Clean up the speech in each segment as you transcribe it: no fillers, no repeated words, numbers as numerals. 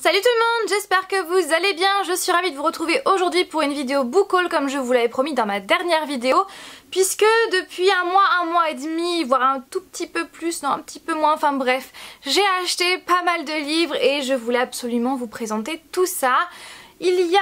Salut tout le monde, j'espère que vous allez bien. Je suis ravie de vous retrouver aujourd'hui pour une vidéo book haul comme je vous l'avais promis dans ma dernière vidéo, puisque depuis un mois et demi, voire un tout petit peu plus, non un petit peu moins, enfin bref, j'ai acheté pas mal de livres et je voulais absolument vous présenter tout ça. Il y a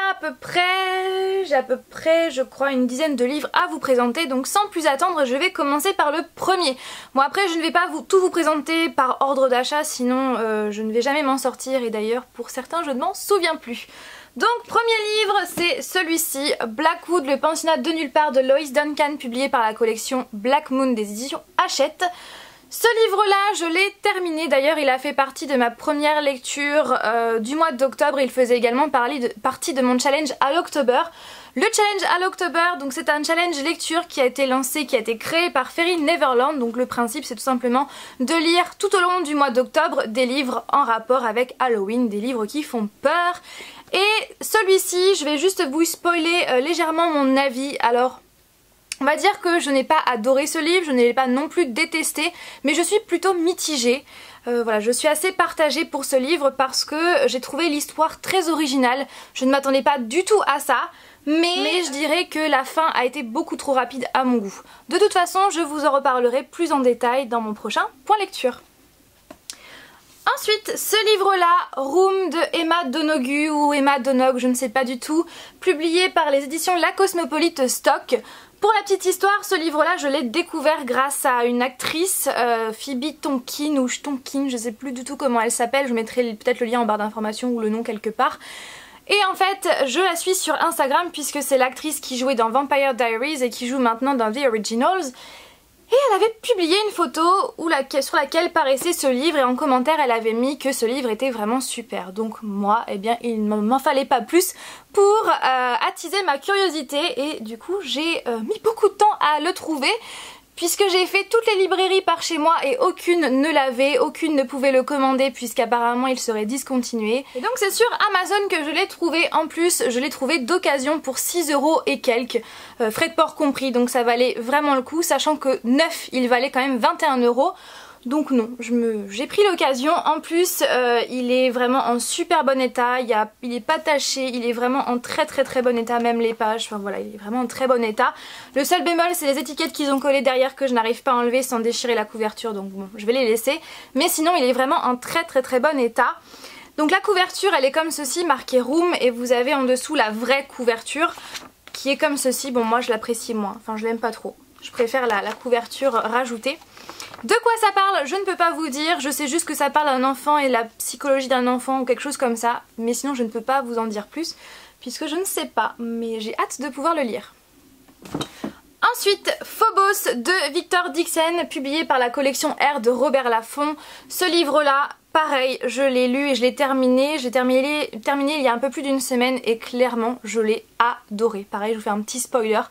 j'ai à peu près je crois une dizaine de livres à vous présenter, donc sans plus attendre je vais commencer par le premier. Bon après je ne vais pas tout vous présenter par ordre d'achat, sinon je ne vais jamais m'en sortir et d'ailleurs pour certains je ne m'en souviens plus. Donc premier livre c'est celui-ci, Blackwood, le pensionnat de nulle part de Lois Duncan, publié par la collection Black Moon des éditions Hachette. Ce livre-là, je l'ai terminé, d'ailleurs il a fait partie de ma première lecture du mois d'octobre, il faisait également partie de mon challenge à l'October. Le challenge à l'October, donc c'est un challenge lecture qui a été lancé, qui a été créé par Fairy Neverland, donc le principe c'est tout simplement de lire tout au long du mois d'octobre des livres en rapport avec Halloween, des livres qui font peur. Et celui-ci, je vais juste vous spoiler légèrement mon avis, alors... On va dire que je n'ai pas adoré ce livre, je ne l'ai pas non plus détesté, mais je suis plutôt mitigée. Voilà, je suis assez partagée pour ce livre parce que j'ai trouvé l'histoire très originale. Je ne m'attendais pas du tout à ça, mais je dirais que la fin a été beaucoup trop rapide à mon goût. De toute façon, je vous en reparlerai plus en détail dans mon prochain point lecture. Ensuite, ce livre-là, Room de Emma Donoghue ou Emma Donoghue, je ne sais pas du tout, publié par les éditions La Cosmopolite Stock. Pour la petite histoire, ce livre-là, je l'ai découvert grâce à une actrice, Phoebe Tonkin ou Tonkin, je sais plus du tout comment elle s'appelle, je mettrai peut-être le lien en barre d'informations ou le nom quelque part. Et en fait, je la suis sur Instagram puisque c'est l'actrice qui jouait dans Vampire Diaries et qui joue maintenant dans The Originals. Et elle avait publié une photo sur laquelle paraissait ce livre et en commentaire elle avait mis que ce livre était vraiment super. Donc moi, eh bien il ne m'en fallait pas plus pour attiser ma curiosité et du coup j'ai mis beaucoup de temps à le trouver. Puisque j'ai fait toutes les librairies par chez moi et aucune ne l'avait, aucune ne pouvait le commander puisqu'apparemment il serait discontinué. Et donc c'est sur Amazon que je l'ai trouvé, en plus je l'ai trouvé d'occasion pour 6 € et quelques, frais de port compris, donc ça valait vraiment le coup, sachant que neuf il valait quand même 21 €. Donc non, j'ai pris l'occasion. En plus, il est vraiment en super bon état, il est pas taché, il est vraiment en très bon état, même les pages, enfin voilà, il est vraiment en très bon état. Le seul bémol, c'est les étiquettes qu'ils ont collées derrière que je n'arrive pas à enlever sans déchirer la couverture, donc bon, je vais les laisser. Mais sinon, il est vraiment en très bon état. Donc la couverture, elle est comme ceci, marquée Room, et vous avez en dessous la vraie couverture, qui est comme ceci. Bon, moi je l'apprécie moins, enfin je l'aime pas trop. Je préfère la couverture rajoutée. De quoi ça parle, je ne peux pas vous dire, je sais juste que ça parle d'un enfant et de la psychologie d'un enfant ou quelque chose comme ça, mais sinon je ne peux pas vous en dire plus, puisque je ne sais pas, mais j'ai hâte de pouvoir le lire. Ensuite, Phobos de Victor Dixon, publié par la collection R de Robert Laffont. Ce livre-là, pareil, je l'ai lu et je l'ai terminé. J'ai terminé il y a un peu plus d'une semaine et clairement, je l'ai adoré. Pareil, je vous fais un petit spoiler.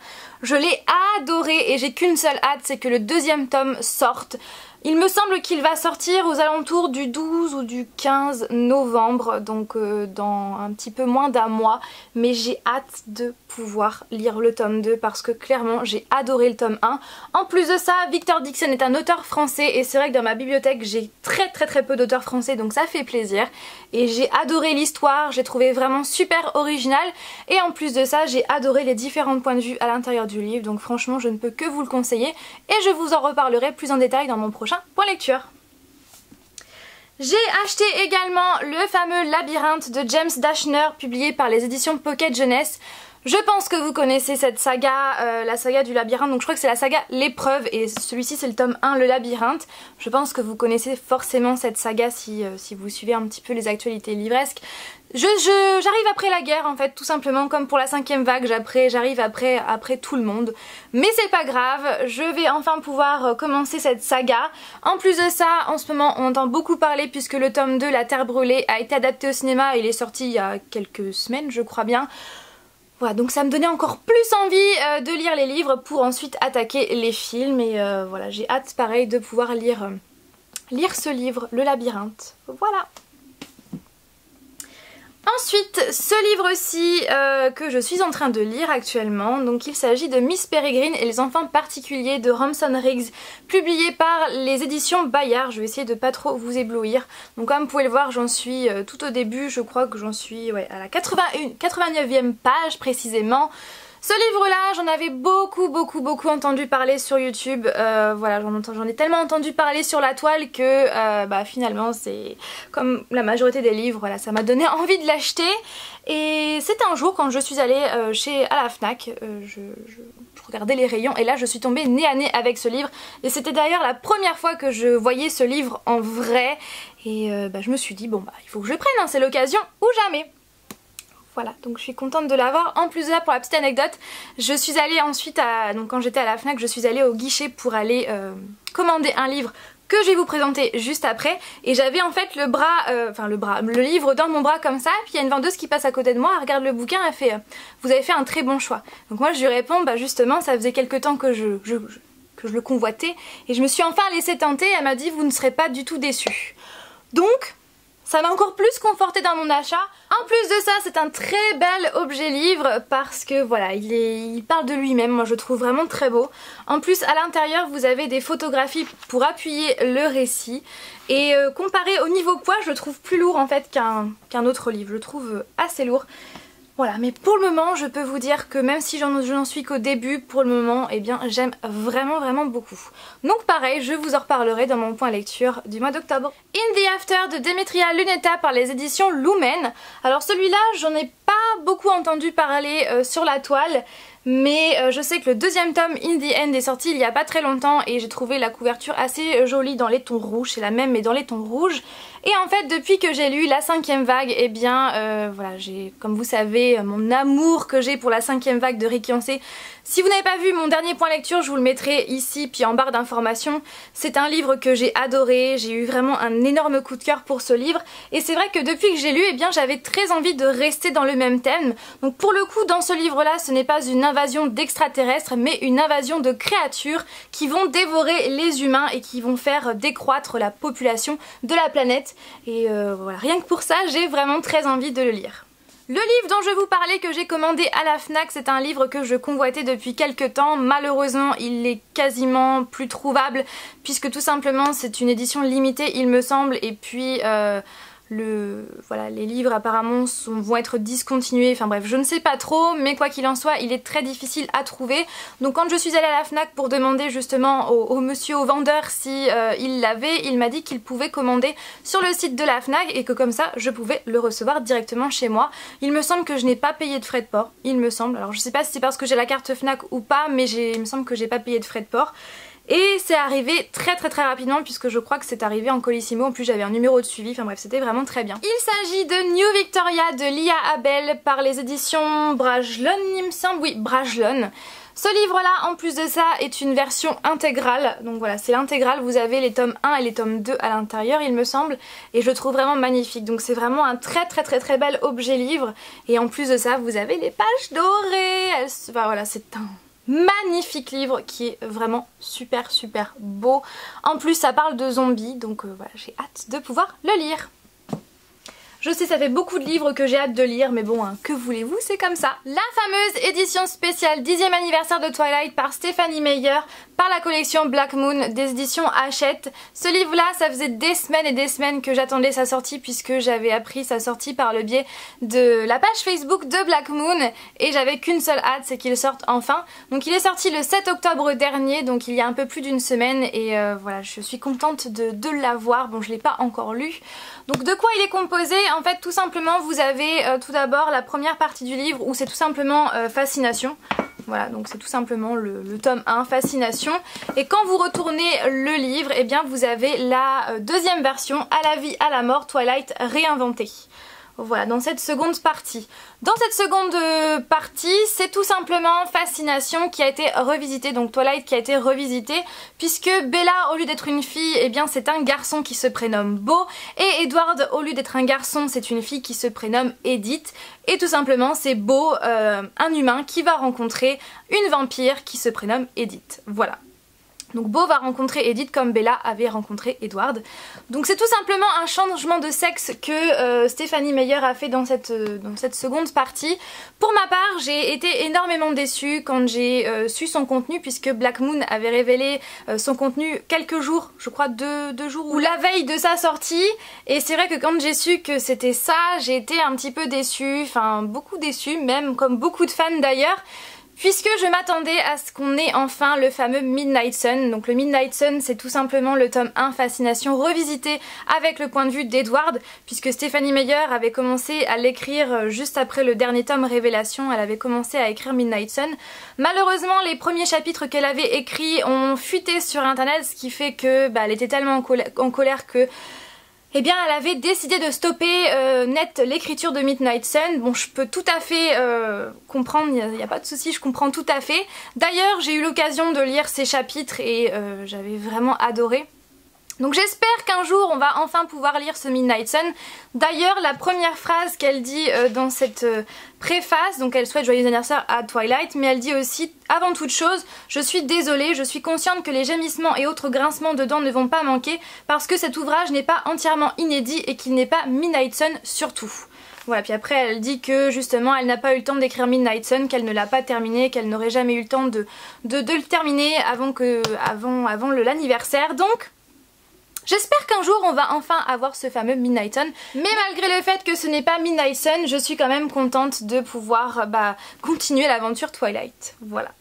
Je l'ai adoré et j'ai qu'une seule hâte, c'est que le deuxième tome sorte. Il me semble qu'il va sortir aux alentours du 12 ou du 15 novembre, donc dans un petit peu moins d'un mois. Mais j'ai hâte de pouvoir lire le tome 2 parce que clairement j'ai adoré le tome 1. En plus de ça, Victor Dixon est un auteur français et c'est vrai que dans ma bibliothèque j'ai très peu d'auteurs français, donc ça fait plaisir. Et j'ai adoré l'histoire, j'ai trouvé vraiment super original. Et en plus de ça, j'ai adoré les différents points de vue à l'intérieur du livre, donc franchement je ne peux que vous le conseiller. Et je vous en reparlerai plus en détail dans mon prochain point lecture. J'ai acheté également le fameux Labyrinthe de James Dashner, publié par les éditions Pocket Jeunesse. Je pense que vous connaissez cette saga, la saga du labyrinthe, donc je crois que c'est la saga L'épreuve et celui-ci c'est le tome 1, le labyrinthe. Je pense que vous connaissez forcément cette saga si vous suivez un petit peu les actualités livresques. J'arrive après la guerre en fait, tout simplement, comme pour la 5e vague, j'arrive après tout le monde. Mais c'est pas grave, je vais enfin pouvoir commencer cette saga. En plus de ça, en ce moment on entend beaucoup parler puisque le tome 2, La Terre Brûlée, a été adapté au cinéma et il est sorti il y a quelques semaines je crois bien. Voilà, donc ça me donnait encore plus envie de lire les livres pour ensuite attaquer les films et voilà, j'ai hâte pareil de pouvoir lire ce livre, Le Labyrinthe. Voilà. Ensuite, ce livre-ci que je suis en train de lire actuellement, donc il s'agit de Miss Peregrine et les enfants particuliers de Ramson Riggs, publié par les éditions Bayard. Je vais essayer de pas trop vous éblouir. Donc comme vous pouvez le voir, j'en suis tout au début, je crois que j'en suis à la 89e page précisément. Ce livre-là, j'en avais beaucoup entendu parler sur YouTube. Voilà, j'en ai tellement entendu parler sur la toile que finalement c'est comme la majorité des livres, voilà, ça m'a donné envie de l'acheter. Et c'est un jour quand je suis allée à la Fnac, je regardais les rayons et là je suis tombée nez à nez avec ce livre. Et c'était d'ailleurs la première fois que je voyais ce livre en vrai. Et je me suis dit bon il faut que je prenne, hein, c'est l'occasion ou jamais. Voilà, donc je suis contente de l'avoir. En plus de ça, pour la petite anecdote, je suis allée ensuite, donc quand j'étais à la Fnac, je suis allée au guichet pour aller commander un livre que je vais vous présenter juste après. Et j'avais en fait le livre dans mon bras comme ça. Puis il y a une vendeuse qui passe à côté de moi, elle regarde le bouquin, elle fait vous avez fait un très bon choix. Donc moi je lui réponds justement, ça faisait quelques temps que je le convoitais. Et je me suis enfin laissée tenter, elle m'a dit vous ne serez pas du tout déçus. Donc ça m'a encore plus confortée dans mon achat. En plus de ça, c'est un très bel objet livre parce que voilà, il parle de lui-même, moi je trouve vraiment très beau. En plus, à l'intérieur, vous avez des photographies pour appuyer le récit. Et comparé au niveau poids, je le trouve plus lourd en fait qu'un autre livre. Je le trouve assez lourd. Voilà, mais pour le moment, je peux vous dire que même si je n'en suis qu'au début, pour le moment, eh bien, j'aime vraiment beaucoup. Donc pareil, je vous en reparlerai dans mon point lecture du mois d'octobre. In the After de Demetria Luneta par les éditions Lumen. Alors celui-là, j'en ai pas beaucoup entendu parler sur la toile. Mais je sais que le deuxième tome In the End est sorti il y a pas très longtemps et j'ai trouvé la couverture assez jolie dans les tons rouges, c'est la même mais dans les tons rouges. Et en fait depuis que j'ai lu la 5e vague, eh bien voilà, j'ai, comme vous savez, mon amour que j'ai pour la 5e vague de Rick Yancey. Si vous n'avez pas vu mon dernier point lecture, je vous le mettrai ici puis en barre d'informations. C'est un livre que j'ai adoré, j'ai eu vraiment un énorme coup de cœur pour ce livre. Et c'est vrai que depuis que j'ai lu, eh bien j'avais très envie de rester dans le même thème. Donc pour le coup, dans ce livre-là, ce n'est pas une invasion d'extraterrestres, mais une invasion de créatures qui vont dévorer les humains et qui vont faire décroître la population de la planète. Et voilà, rien que pour ça, j'ai vraiment très envie de le lire. Le livre dont je vous parlais que j'ai commandé à la Fnac, c'est un livre que je convoitais depuis quelques temps. Malheureusement, il est quasiment plus trouvable puisque tout simplement c'est une édition limitée il me semble, et puis les livres apparemment vont être discontinués, enfin bref, je ne sais pas trop, mais quoi qu'il en soit, il est très difficile à trouver. Donc quand je suis allée à la Fnac pour demander justement au monsieur, au vendeur, si il l'avait, il m'a dit qu'il pouvait commander sur le site de la Fnac et que comme ça, je pouvais le recevoir directement chez moi. Il me semble que je n'ai pas payé de frais de port, il me semble. Alors je sais pas si c'est parce que j'ai la carte Fnac ou pas, mais il me semble que j'ai pas payé de frais de port. Et c'est arrivé très rapidement puisque je crois que c'est arrivé en Colissimo. En plus j'avais un numéro de suivi, enfin bref, c'était vraiment très bien. Il s'agit de New Victoria de Lia Abel par les éditions Brajlon, il me semble, oui, Brajlon. Ce livre-là, en plus de ça, est une version intégrale. Donc voilà, c'est l'intégrale, vous avez les tomes 1 et les tomes 2 à l'intérieur, il me semble. Et je le trouve vraiment magnifique. Donc c'est vraiment un très bel objet livre. Et en plus de ça, vous avez les pages dorées. Enfin voilà, c'est un magnifique livre qui est vraiment super beau. En plus ça parle de zombies, donc voilà, j'ai hâte de pouvoir le lire. Je sais, ça fait beaucoup de livres que j'ai hâte de lire, mais bon, hein, que voulez-vous, c'est comme ça. La fameuse édition spéciale 10e anniversaire de Twilight par Stephanie Meyer, par la collection Black Moon des éditions Hachette. Ce livre-là, ça faisait des semaines et des semaines que j'attendais sa sortie, puisque j'avais appris sa sortie par le biais de la page Facebook de Black Moon, et j'avais qu'une seule hâte, c'est qu'il sorte enfin. Donc il est sorti le 7 octobre dernier, donc il y a un peu plus d'une semaine, et voilà, je suis contente de l'avoir. Bon, je l'ai pas encore lu. Donc de quoi il est composé? En fait, tout simplement, vous avez tout d'abord la première partie du livre où c'est tout simplement Fascination. Voilà, donc c'est tout simplement le tome 1, Fascination. Et quand vous retournez le livre, eh bien vous avez la deuxième version, À la vie, à la mort, Twilight réinventée. Voilà, dans cette seconde partie. Dans cette seconde partie, c'est tout simplement Fascination qui a été revisitée, donc Twilight qui a été revisitée, puisque Bella, au lieu d'être une fille, eh bien c'est un garçon qui se prénomme Beau, et Edward, au lieu d'être un garçon, c'est une fille qui se prénomme Edith, et tout simplement c'est Beau, un humain qui va rencontrer une vampire qui se prénomme Edith. Voilà. Donc Beau va rencontrer Edith comme Bella avait rencontré Edward. Donc c'est tout simplement un changement de sexe que Stephanie Meyer a fait dans cette seconde partie. Pour ma part, j'ai été énormément déçue quand j'ai su son contenu, puisque Black Moon avait révélé son contenu quelques jours, je crois deux jours ou la veille de sa sortie. Et c'est vrai que quand j'ai su que c'était ça, j'ai été un petit peu déçue, enfin beaucoup déçue, même comme beaucoup de fans d'ailleurs. Puisque je m'attendais à ce qu'on ait enfin le fameux Midnight Sun. Donc le Midnight Sun, c'est tout simplement le tome 1 Fascination revisité avec le point de vue d'Edward, puisque Stephanie Meyer avait commencé à l'écrire juste après le dernier tome Révélation. Elle avait commencé à écrire Midnight Sun. Malheureusement, les premiers chapitres qu'elle avait écrits ont fuité sur internet, ce qui fait que elle était tellement en colère que eh bien elle avait décidé de stopper net l'écriture de Midnight Sun. Bon, je peux tout à fait comprendre, il n'y a pas de souci, je comprends tout à fait. D'ailleurs, j'ai eu l'occasion de lire ces chapitres et j'avais vraiment adoré. Donc j'espère qu'un jour on va enfin pouvoir lire ce Midnight Sun. D'ailleurs, la première phrase qu'elle dit dans cette préface, donc elle souhaite joyeux anniversaire à Twilight, mais elle dit aussi avant toute chose, je suis désolée, je suis consciente que les gémissements et autres grincements de dents ne vont pas manquer parce que cet ouvrage n'est pas entièrement inédit et qu'il n'est pas Midnight Sun surtout. Voilà, puis après elle dit que justement elle n'a pas eu le temps d'écrire Midnight Sun, qu'elle ne l'a pas terminé, qu'elle n'aurait jamais eu le temps de le terminer avant l'anniversaire. Donc j'espère qu'un jour on va enfin avoir ce fameux Midnight Sun, mais malgré le fait que ce n'est pas Midnight Sun, je suis quand même contente de pouvoir continuer l'aventure Twilight. Voilà.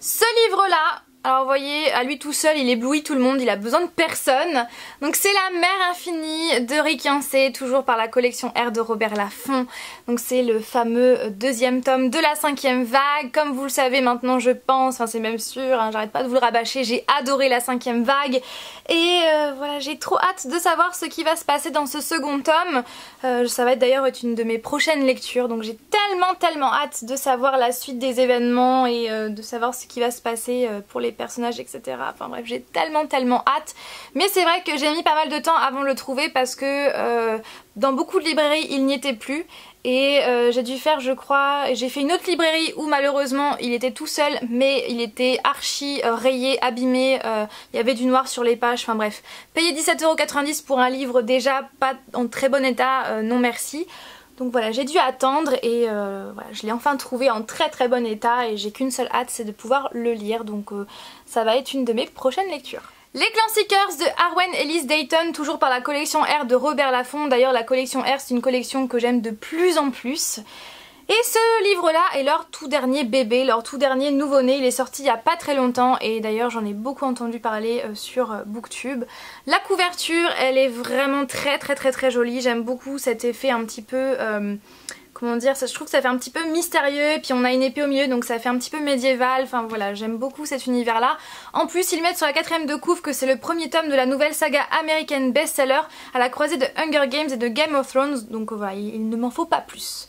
Ce livre-là, alors vous voyez, à lui tout seul, il éblouit tout le monde, il a besoin de personne. Donc c'est La Mer Infinie de Rick Yancey, toujours par la collection R de Robert Laffont. Donc c'est le fameux deuxième tome de la 5e vague. Comme vous le savez maintenant, je pense, enfin c'est même sûr, hein, j'arrête pas de vous le rabâcher, j'ai adoré la 5e vague. Et voilà, j'ai trop hâte de savoir ce qui va se passer dans ce second tome. Ça va être d'ailleurs une de mes prochaines lectures, donc j'ai tellement hâte de savoir la suite des événements et de savoir ce qui va se passer pour les personnages, etc. Enfin bref, j'ai tellement hâte. Mais c'est vrai que j'ai mis pas mal de temps avant de le trouver parce que dans beaucoup de librairies il n'y était plus. Et j'ai dû faire, je crois, j'ai fait une autre librairie où malheureusement il était tout seul, mais il était archi rayé, abîmé, il y avait du noir sur les pages, enfin bref. Payer 17,90 € pour un livre déjà pas en très bon état, non merci. Donc voilà, j'ai dû attendre et voilà, je l'ai enfin trouvé en très bon état et j'ai qu'une seule hâte, c'est de pouvoir le lire. Donc ça va être une de mes prochaines lectures. Les Clanseekers de Arwen Ellis Dayton, toujours par la collection R de Robert Laffont. D'ailleurs la collection R c'est une collection que j'aime de plus en plus. Et ce livre-là est leur tout dernier bébé, leur tout dernier nouveau-né. Il est sorti il y a pas très longtemps et d'ailleurs j'en ai beaucoup entendu parler sur Booktube. La couverture, elle est vraiment très jolie. J'aime beaucoup cet effet un petit peu... comment dire, je trouve que ça fait un petit peu mystérieux et puis on a une épée au milieu donc ça fait un petit peu médiéval, enfin voilà, j'aime beaucoup cet univers là. En plus ils mettent sur la 4e de couve que c'est le premier tome de la nouvelle saga américaine best-seller à la croisée de Hunger Games et de Game of Thrones, donc voilà, il ne m'en faut pas plus.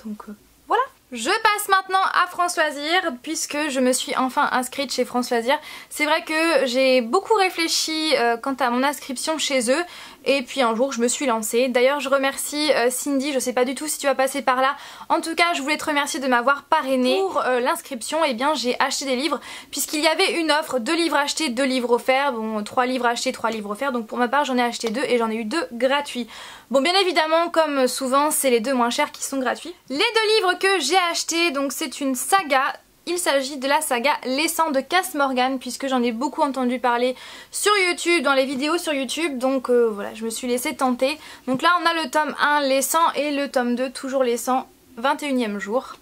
Donc voilà. Je passe maintenant à France Loisirs puisque je me suis enfin inscrite chez France Loisirs. C'est vrai que j'ai beaucoup réfléchi quant à mon inscription chez eux et puis un jour je me suis lancée. D'ailleurs je remercie Cindy, je sais pas du tout si tu vas passer par là. En tout cas je voulais te remercier de m'avoir parrainée pour l'inscription. Et bien j'ai acheté des livres puisqu'il y avait une offre 2 livres achetés, 2 livres offerts. Bon 3 livres achetés, 3 livres offerts. Donc pour ma part j'en ai acheté 2 et j'en ai eu 2 gratuits. Bon bien évidemment comme souvent c'est les 2 moins chers qui sont gratuits. Les 2 livres que j'ai achetés, donc c'est une saga. Il s'agit de la saga Les Sangs de Cass Morgan puisque j'en ai beaucoup entendu parler sur YouTube, dans les vidéos sur YouTube, donc voilà, je me suis laissée tenter. Donc là on a le tome 1 Les Sangs et le tome 2 toujours Les Sangs, 21e jour.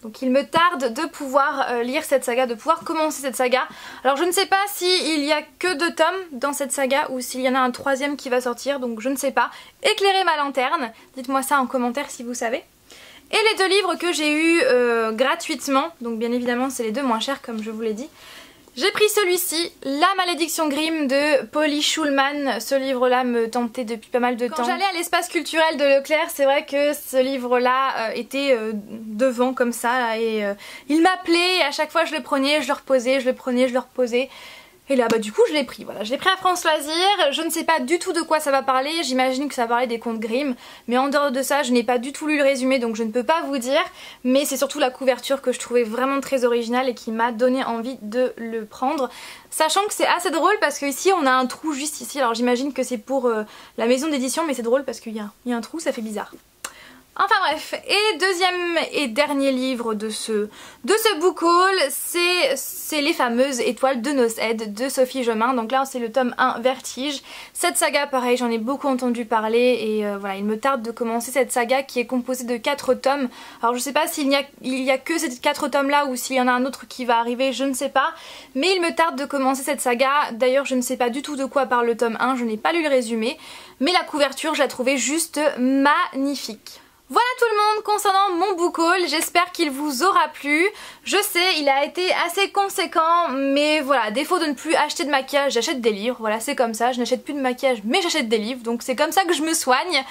Donc il me tarde de pouvoir lire cette saga, de pouvoir commencer cette saga. Alors je ne sais pas s'il y a que 2 tomes dans cette saga ou s'il y en a un 3e qui va sortir, donc je ne sais pas. Éclairez ma lanterne, dites-moi ça en commentaire si vous savez. Et les 2 livres que j'ai eu gratuitement, donc bien évidemment c'est les 2 moins chers comme je vous l'ai dit. J'ai pris celui-ci, La Malédiction Grimm de Polly Schulman. Ce livre-là me tentait depuis pas mal de temps. Quand j'allais à l'espace culturel de Leclerc, c'est vrai que ce livre-là était devant comme ça là, et il m'appelait et à chaque fois je le prenais, je le reposais, je le prenais, je le reposais. Et là bah du coup je l'ai pris, voilà, je l'ai pris à France Loisirs, je ne sais pas du tout de quoi ça va parler, j'imagine que ça va parler des contes Grimm, mais en dehors de ça je n'ai pas du tout lu le résumé donc je ne peux pas vous dire, mais c'est surtout la couverture que je trouvais vraiment très originale et qui m'a donné envie de le prendre, sachant que c'est assez drôle parce que ici on a un trou juste ici, alors j'imagine que c'est pour la maison d'édition mais c'est drôle parce qu'il y a un trou, ça fait bizarre. Enfin bref, et deuxième et dernier livre de ce book haul, c'est les fameuses étoiles de Nosed de Sophie Jomain. Donc là c'est le tome 1 Vertige. Cette saga pareil, j'en ai beaucoup entendu parler et voilà, il me tarde de commencer cette saga qui est composée de 4 tomes. Alors je sais pas s'il y a que ces 4 tomes là ou s'il y en a un autre qui va arriver, je ne sais pas. Mais il me tarde de commencer cette saga. D'ailleurs je ne sais pas du tout de quoi parle le tome 1, je n'ai pas lu le résumé. Mais la couverture je la trouvais juste magnifique. Voilà tout le monde concernant mon book haul, j'espère qu'il vous aura plu. Je sais, il a été assez conséquent, mais voilà, à défaut de ne plus acheter de maquillage, j'achète des livres, voilà c'est comme ça, je n'achète plus de maquillage mais j'achète des livres, donc c'est comme ça que je me soigne.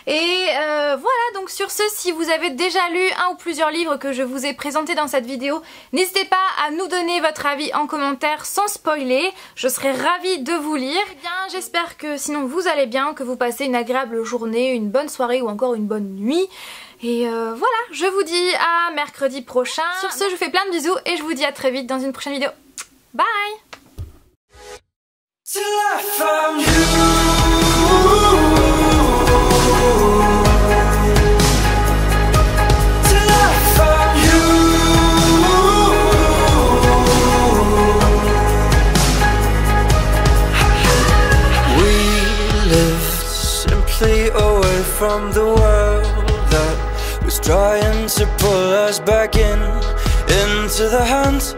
Et voilà, donc sur ce, si vous avez déjà lu un ou plusieurs livres que je vous ai présentés dans cette vidéo, n'hésitez pas à nous donner votre avis en commentaire sans spoiler, je serai ravie de vous lire. Eh bien, j'espère que sinon vous allez bien, que vous passez une agréable journée, une bonne soirée ou encore une bonne nuit. Et voilà, je vous dis à mercredi prochain. Sur ce, je vous fais plein de bisous et je vous dis à très vite dans une prochaine vidéo. Bye! From the world that was trying to pull us back into the hands